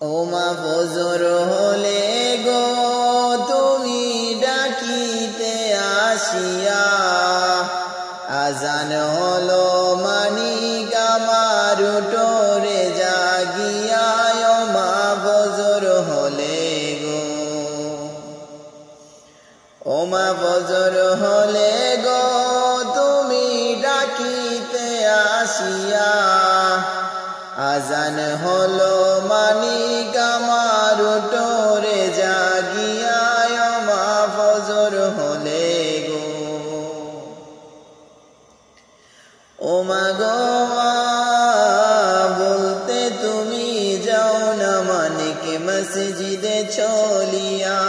ওমা ফজর হলে গো তুমি ডাকিতে আসিয়া, আজান হলো মানিক আমার উঠোরে জাগিয়া। ওমা ফজর হলে গো, ওমা ফজর হলে গো তুমি ডাকিতে আসিয়া, আজান হলো মানিক আমার উঠোরে জাগিয়া। ওমা ফজর হলে গো, ওমা গো মা বলতে তুমি যাও না মানিক মসজিদে চলিয়া,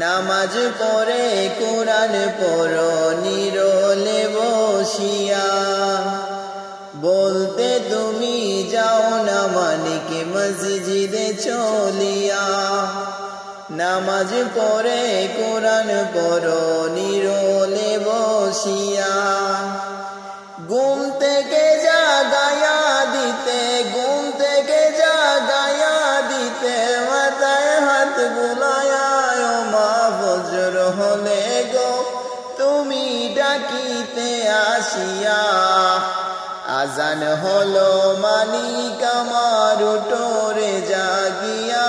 নামাজ পড়ে কোরআন পড়ো নিরলে বসিয়া। বলতে তুমি যাও না মানিক মসজিদে চলিয়া, নামাজ পড়ে কোরআন পড়ো নিরলে বসিয়া। ঘুম থেকে জাগায়া দিতে, ঘুম থেকে জাগায়া দিতে মাথায় হাত বুলায়া। ওমা ফজর হলে গো তুমি ডাকিতে আসিয়া, আজান হলো মানিক আমার উঠোরে জাগিয়া।